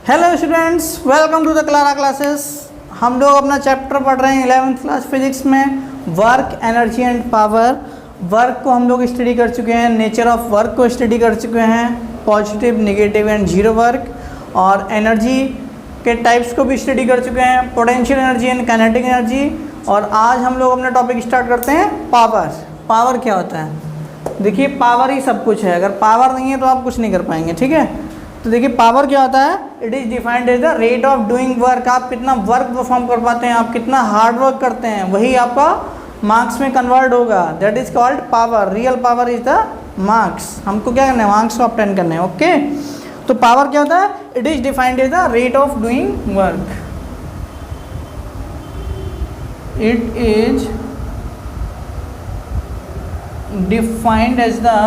Hello students, welcome to the Clara classes. हम लोग अपना चैप्टर पढ़ रहे हैं 11th क्लास फिजिक्स में work, energy and power. Work को हम लोग स्टडी कर चुके हैं, नेचर ऑफ वर्क को स्टडी कर चुके हैं, positive, negative and zero work, और एनर्जी के टाइप्स को भी स्टडी कर चुके हैं, potential energy and kinetic energy. और आज हम लोग अपना टॉपिक स्टार्ट करते हैं पावर। पावर क्या होता है? देखिए, पावर ही सब कुछ है। अगर पावर नहीं है तो आप कुछ नहीं कर पाएंगे, ठीक है। तो देखिए, पावर क्या होता है? It is defined as the rate of doing work. आप कितना वर्क परफॉर्म कर पाते हैं, आप कितना हार्ड वर्क करते हैं, वही आपका मार्क्स में कन्वर्ट होगा। That is called power. Real power is the marks. हमको क्या करना है? मार्क्स को ऑब्टेन करने हैं। ओके, तो पावर क्या होता है? It is defined as the rate of doing work. It is defined as the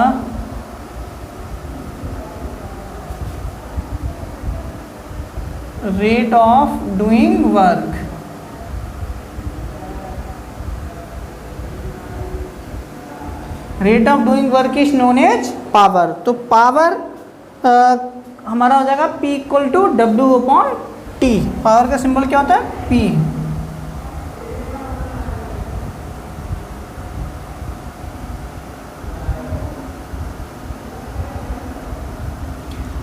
rate of doing work। Rate of doing work is known as power. तो पावर हमारा हो जाएगा P equal to W upon T। Power का symbol क्या होता है? P।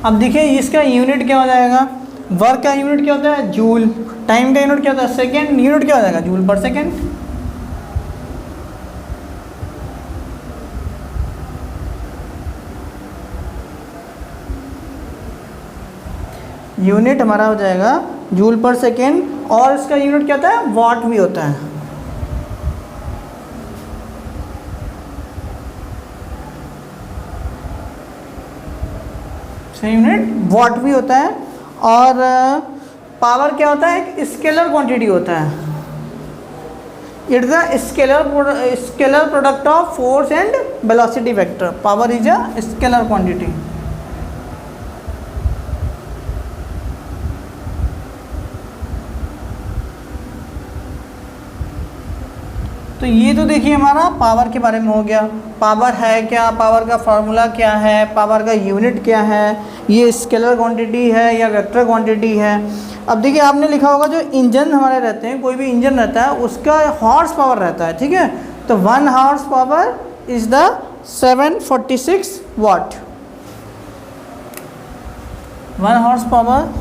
अब देखिए, इसका यूनिट क्या हो जाएगा? वर्क का यूनिट क्या होता है? जूल। टाइम का यूनिट क्या होता है? सेकेंड। यूनिट क्या हो जाएगा? Joule per second. यूनिट हमारा हो जाएगा जूल पर सेकेंड, और इसका यूनिट क्या होता है? वॉट भी होता है। यूनिट वॉट भी होता है। और पावर क्या होता है? एक स्केलर क्वांटिटी होता है। It is a scalar product of force and velocity vector. Power is a scalar quantity. तो ये तो देखिए हमारा पावर के बारे में हो गया। पावर है क्या, पावर का फार्मूला क्या है, पावर का यूनिट क्या है, ये स्केलर क्वांटिटी है या वेक्टर क्वांटिटी है। अब देखिए, आपने लिखा होगा जो इंजन हमारे रहते हैं, कोई भी इंजन रहता है उसका हॉर्स पावर रहता है, ठीक है। तो 1 horse power is the 746 watt. 1 horse power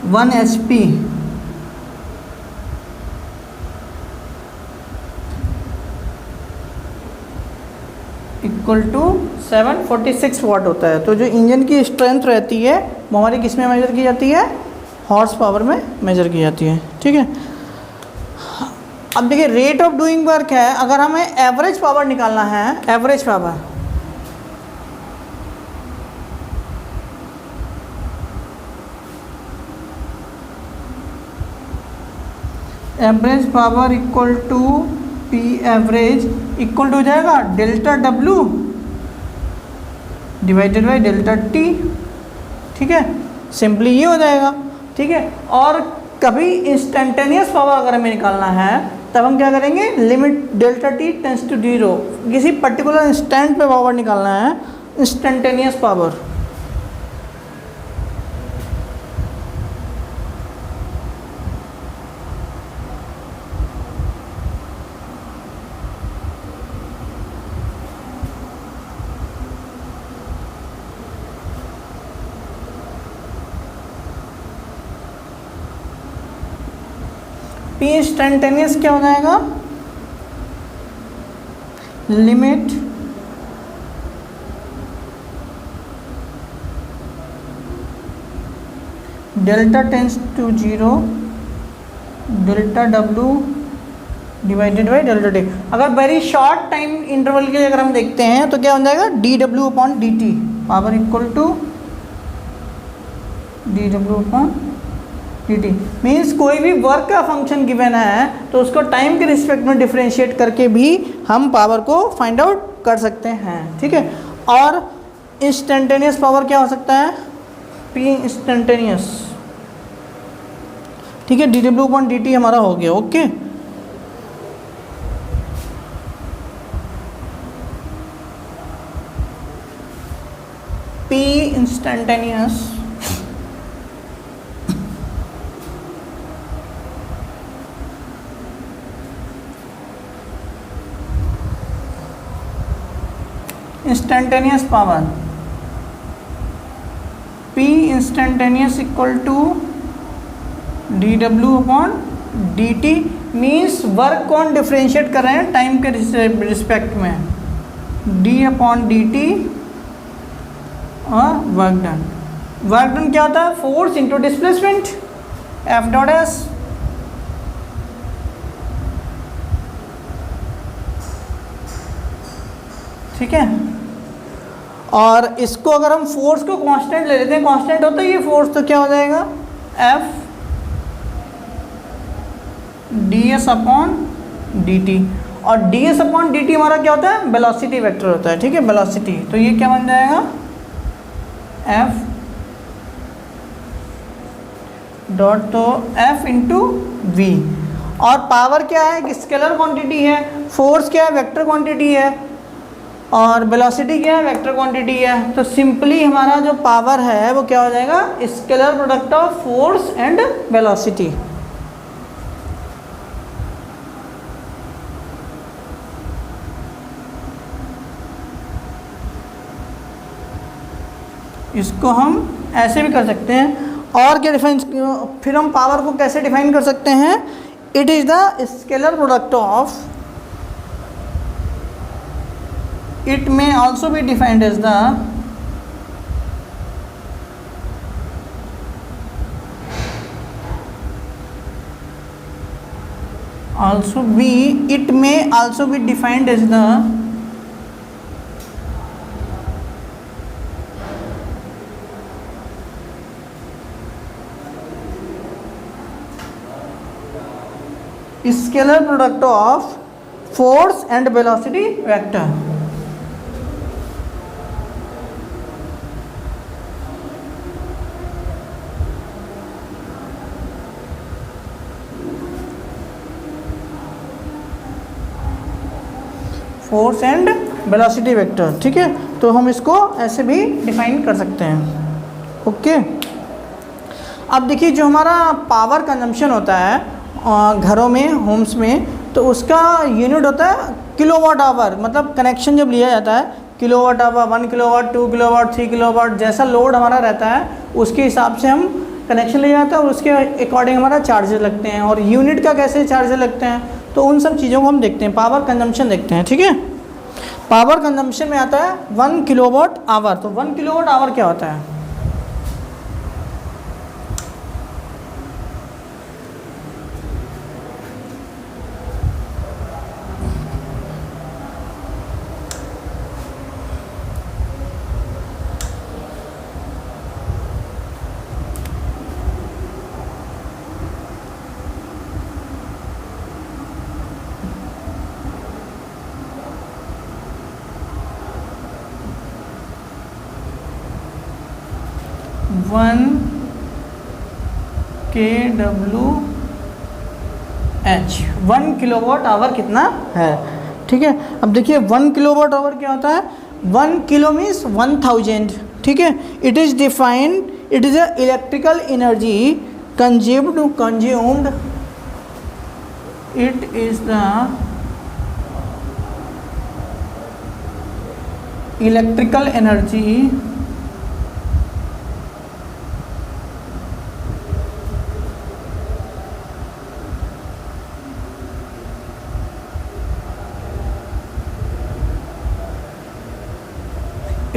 one HP equal to 746 watt होता है। तो जो इंजन की स्ट्रेंथ रहती है वो हमारी किस में मेजर की जाती है? हॉर्स पावर में मेजर की जाती है, ठीक है। अब देखिए, रेट ऑफ डूइंग वर्क है। अगर हमें एवरेज पावर निकालना है, average power, average power equal to P average equal to हो जाएगा delta W divided by delta T, ठीक है। सिंपली ये हो जाएगा, ठीक है। और कभी इंस्टेंटेनियस पावर अगर हमें निकालना है तब हम क्या करेंगे? Limit delta T tends to 0। किसी पर्टिकुलर इंस्टेंट पे पावर निकालना है, इंस्टेंटेनियस पावर। P इंस्टेंटेनियस क्या हो जाएगा? Limit delta tends to 0 delta W divided by delta T। अगर वेरी शॉर्ट टाइम इंटरवल के लिए अगर हम देखते हैं तो क्या हो जाएगा? dW upon dt। Power equal to dW upon dt। Means कोई भी वर्क का फंक्शन गिवन है तो उसको टाइम के रिस्पेक्ट में डिफरेंशिएट करके भी हम पावर को फाइंड आउट कर सकते हैं, ठीक है। और इंस्टेंटेनियस पावर क्या हो सकता है? P इंस्टेंटेनियस, ठीक है। dw/dt हमारा हो गया, okay. Instantaneous power, P instantaneous equal to dw upon dt, means work को डिफ्रेंशिएट कर रहे हैं टाइम के रिस्पेक्ट में, d अपॉन dt और वर्क डन। वर्क डन क्या होता है? Force into displacement, F dot S. ठीक है, और इसको अगर हम फोर्स को कांस्टेंट ले लेते हैं, कांस्टेंट होता है ये फोर्स, तो क्या हो जाएगा? F ds अपॉन dt, और ds अपॉन dt हमारा क्या होता है? वेलोसिटी वेक्टर होता है। ठीक है, वेलोसिटी, तो ये क्या बन जाएगा? F डॉट, तो F इंटू वी। और पावर क्या है? एक स्केलर क्वांटिटी है, फोर्स क्या है? वेक्टर क्वांटिटी है, और वेलोसिटी क्या है? वेक्टर क्वांटिटी है। तो सिंपली हमारा जो पावर है वो क्या हो जाएगा? Scalar product of force and velocity. इसको हम ऐसे भी कर सकते हैं। और क्या डिफाइन, फिर हम पावर को कैसे डिफाइन कर सकते हैं? It is the scalar product of, it may also be defined as the it may also be defined as the scalar product of force and velocity vector। Force and velocity vector. ठीक है, तो हम इसको ऐसे भी define कर सकते हैं। ओके, अब देखिए जो हमारा पावर कंजम्पशन होता है घरों में, होम्स में, तो उसका यूनिट होता है किलोवाट आवर। मतलब कनेक्शन जब लिया जाता है, kilowatt hour, 1 kilowatt, 2 kilowatt, 3 kilowatt, जैसा लोड हमारा रहता है उसके हिसाब से हम कनेक्शन लिया जाता है और उसके अकॉर्डिंग हमारा चार्जेस लगते हैं। और यूनिट का कैसे चार्जेस लगते हैं, तो उन सब चीज़ों को हम देखते हैं, पावर कंजम्पशन देखते हैं। ठीक है, पावर कंजम्पशन में आता है 1 किलोवाट आवर। तो 1 किलोवाट आवर क्या होता है? वन kWh, 1 किलोवाट आवर कितना है? ठीक है, अब देखिए 1 किलोवाट आवर क्या होता है? 1 किलो मीन्स 1000। ठीक है, it is defined, it is a electrical energy consumed, it is the electrical energy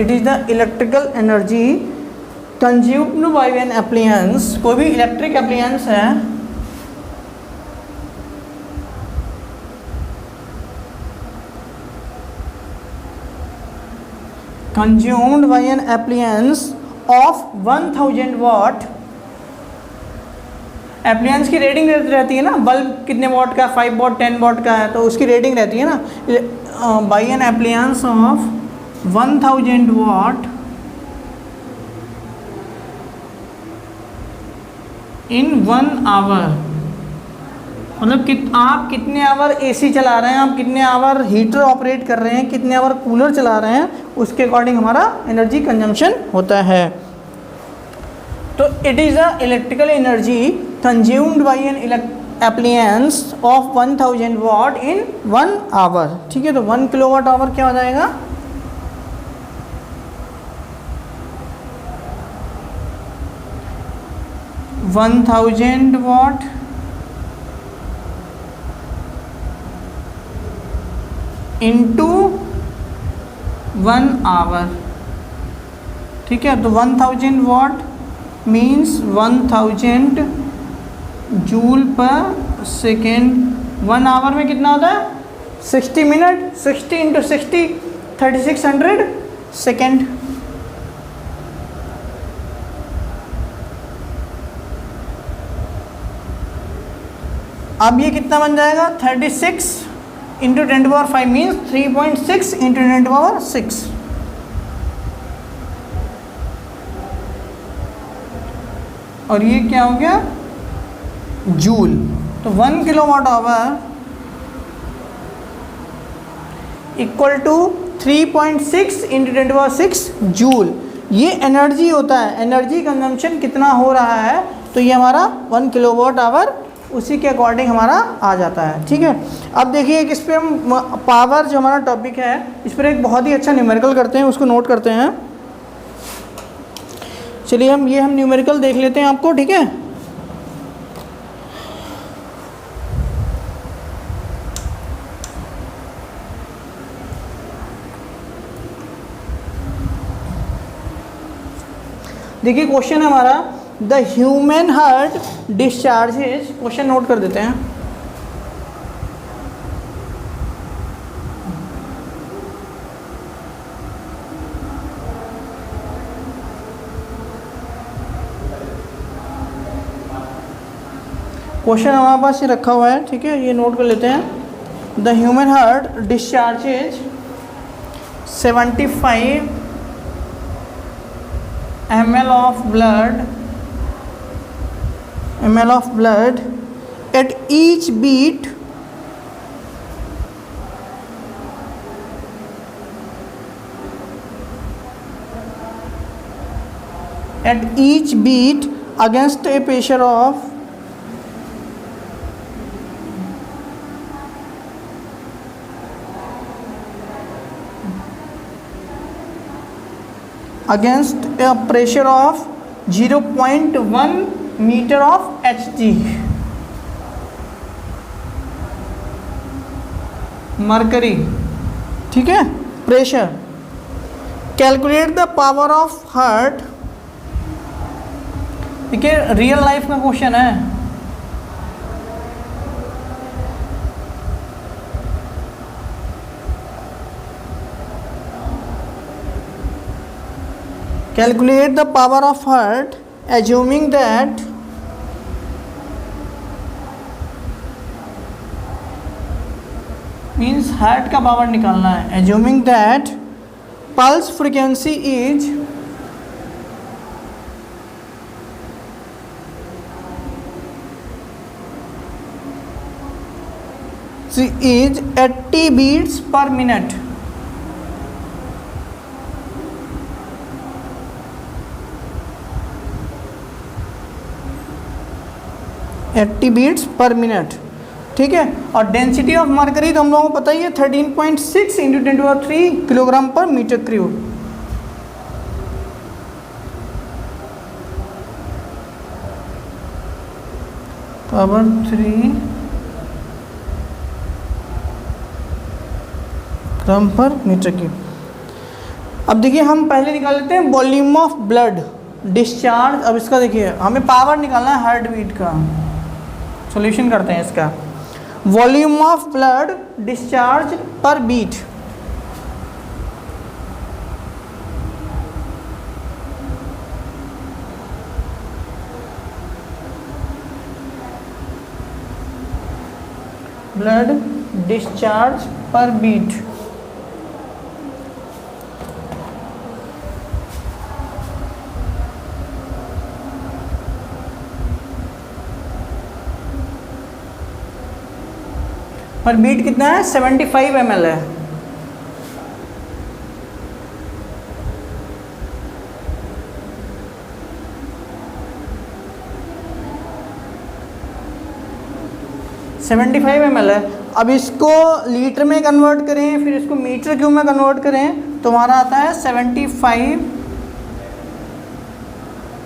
it is the electrical energy consumed by an appliance. कोई भी इलेक्ट्रिक एप्लियंस है, consumed by an appliance of 1000 watt. Appliance की rating रहती है ना, bulb कितने वाट का, 5 वाट, 10 वाट का है, तो उसकी रेटिंग रहती है ना, by an appliance of 1000 watt in 1 hour. मतलब आप कितने आवर एसी चला रहे हैं, आप कितने आवर हीटर ऑपरेट कर रहे हैं, कितने आवर कूलर चला रहे हैं, उसके अकॉर्डिंग हमारा एनर्जी कंजम्पशन होता है। तो it is a electrical energy consumed by an appliance of 1000 watt in 1 hour. ठीक है, तो 1 किलोवाट आवर क्या हो जाएगा, 1000 वाट इंटू 1 आवर। ठीक है, तो 1000 watt means 1000 joule per second. 1 hour में कितना होता है, 60 मिनट, 60 इंटू 60 3600 सेकेंड। अब ये कितना बन जाएगा, 36 इंटू 10⁵ मीन्स 3.6 इंटू 10⁶। और ये क्या हो गया, जूल। तो 1 kilowatt hour equal to 3.6 into 10⁶ joule. ये एनर्जी होता है, एनर्जी कंजम्पशन कितना हो रहा है, तो ये हमारा 1 किलोवाट आवर उसी के अकॉर्डिंग हमारा आ जाता है। ठीक है, अब देखिए कि इस पर हम पावर जो हमारा टॉपिक है, इस पर एक बहुत ही अच्छा न्यूमेरिकल करते हैं, उसको नोट करते हैं। चलिए हम न्यूमेरिकल देख लेते हैं आपको। ठीक है, देखिए क्वेश्चन है हमारा, the human heart discharges, question note कर देते हैं। क्वेश्चन हमारे पास ये रखा हुआ है। ठीक है, ये नोट कर लेते हैं। The human heart discharges 75 ml of blood at each beat against a pressure of 0.1 meter of Hg, mercury. ठीक है, pressure. Calculate the power of heart. देखिए रियल लाइफ का क्वेश्चन है। Calculate the power of heart assuming that means heart का power निकालना है। assuming that pulse frequency is 80 beats per minute। Eighty beats per minute. ठीक है, और density of mercury तो हम लोगों को पता ही है 13.6 इंटू 10⁻³ किलोग्राम पर मीटर क्यूब। पावर 3 ग्राम पर मीटर क्यूब। अब देखिए हम पहले निकाल लेते हैं वॉल्यूम ऑफ ब्लड डिस्चार्ज। अब इसका देखिए हमें पावर निकालना है हार्ट बीट का। सॉल्यूशन करते हैं इसका। वॉल्यूम ऑफ ब्लड डिस्चार्ज पर बीट, ब्लड डिस्चार्ज पर बीट। पर बीट कितना है, 75 ml है। 75 ml है। अब इसको लीटर में कन्वर्ट करें, फिर इसको मीटर क्यूब में कन्वर्ट करें, तो हमारा आता है 75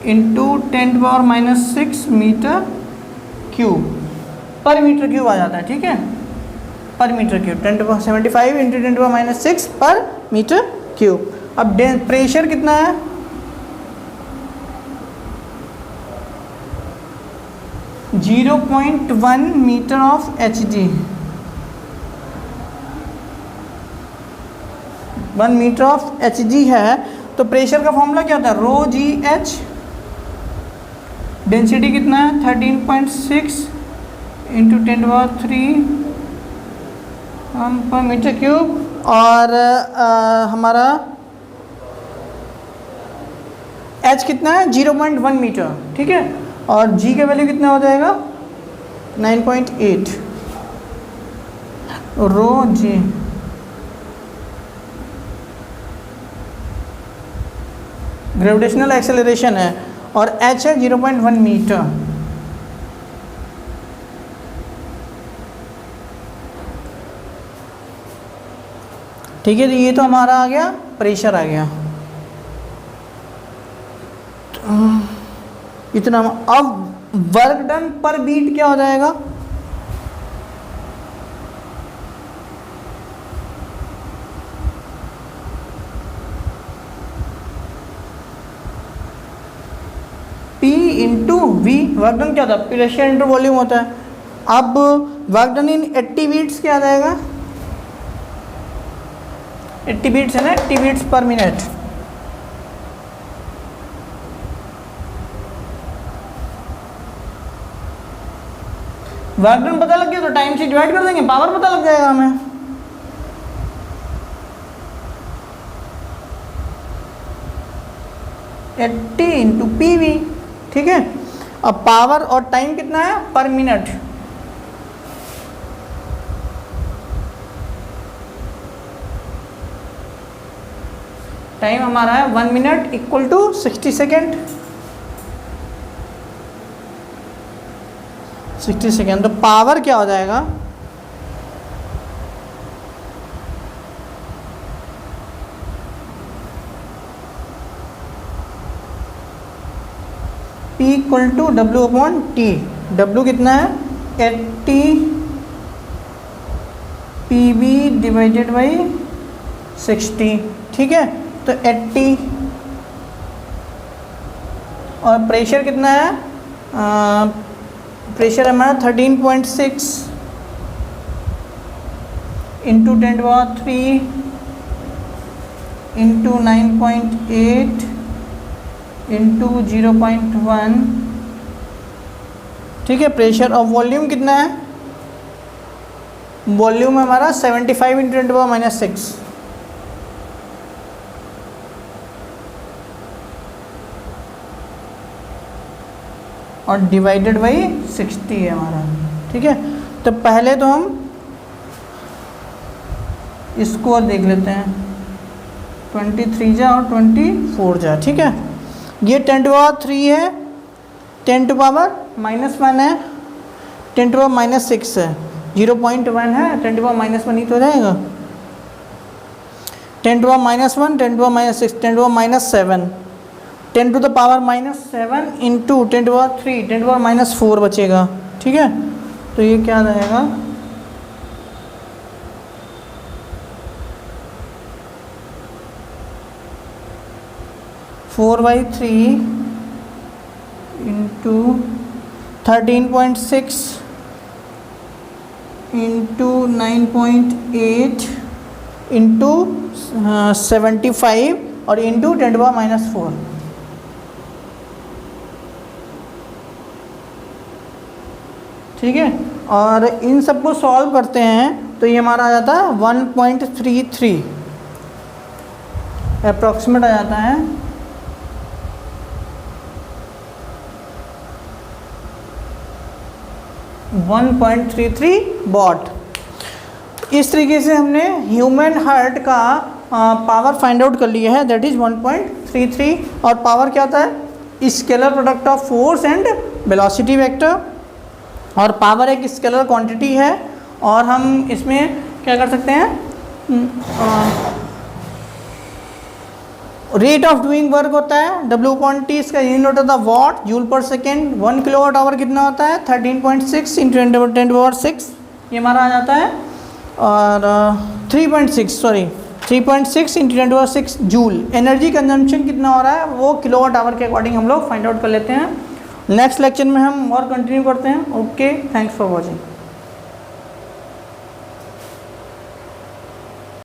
इंटू 10⁻⁻6 मीटर क्यूब पर मीटर क्यूब आ जाता है। ठीक है, पर मीटर क्यूब 75 इंटू 10⁻⁻6 पर मीटर क्यूब। अब प्रेशर कितना है, .1 metre of Hg, 1 metre of Hg है। तो प्रेशर का फॉर्मूला क्या होता है, रो जी एच। डेंसिटी कितना है 13.6 इंटू 10⁻³ पर मीटर क्यूब। और हमारा H कितना है 0.1 मीटर। ठीक है, और G का वैल्यू कितना हो जाएगा 9.8 रो जी। ग्रेविटेशनल एक्सेलरेशन है और H है 0.1 मीटर। ठीक है, तो ये तो हमारा आ गया, प्रेशर आ गया इतना। अब वर्क डन पर बीट क्या हो जाएगा, P into V. Work done क्या होता है, प्रेशर इंटू वॉल्यूम होता है। अब वर्क डन इन 80 बीट्स क्या आ जाएगा, 80 बीट्स है ना, 80 beats per minute. Work done पता लग गया तो टाइम से डिवाइड कर देंगे, पावर पता लग जाएगा हमें। Eighty into P V. ठीक है, अब पावर और टाइम कितना है पर मिनट, टाइम हमारा है 1 minute equal to 60 second. 60 second. तो पावर क्या हो जाएगा, P equal to W/T। W कितना है 80 PV डिवाइडेड बाई 60। ठीक है, तो 80। और प्रेशर कितना है, प्रेशर हमारा 13.6 इंटू 10⁻³ इंटू 9.8 इंटू 0.1। ठीक है, प्रेशर। और वॉल्यूम कितना है, वॉल्यूम हमारा 75 इंटू 10⁻⁻6 और डिवाइडेड बाई 60 है हमारा। ठीक है, तो पहले तो हम इसको देख लेते हैं, 23 जा और 24 जा। ठीक है, ये 10⁻³ है, 10⁻⁻1 है, 10⁻⁻6 है, 0.1 है, 10⁻⁻1 ही तो हो जाएगा। 10⁻⁻1, 10⁻⁻6, 10⁻⁻7, 10⁻⁻7 इंटू 10⁻³ 10⁻⁻4 बचेगा। ठीक है, तो ये क्या रहेगा, four by 3 into 13.6 into 9.8 into 75 और इंटू 10⁻⁻4। ठीक है, और इन सबको सॉल्व करते हैं तो ये हमारा आ जाता है 1.33 अप्रॉक्सीमेट आ जाता है। 1.33 वॉट। इस तरीके से हमने ह्यूमन हार्ट का पावर फाइंड आउट कर लिया है, दैट इज़ 1.33। और पावर क्या होता है, scalar product of force and velocity vector. और पावर एक स्केलर क्वांटिटी है और हम इसमें क्या कर सकते हैं, रेट ऑफ डूइंग वर्क होता है W/T, इसका यूनिट होता है what, joule per second. 1 kilowatt our कितना होता है 13.6 इंटू 10⁻⁶, ये हमारा आ जाता है। और 3.6 इंटू 10⁻⁶ जूल। एनर्जी कंजम्पशन कितना हो रहा है वो किलोवाट आवर के अकॉर्डिंग हम लोग फाइंड आउट कर लेते हैं। नेक्स्ट लेक्चर में हम और कंटिन्यू करते हैं। Okay, thanks for watching.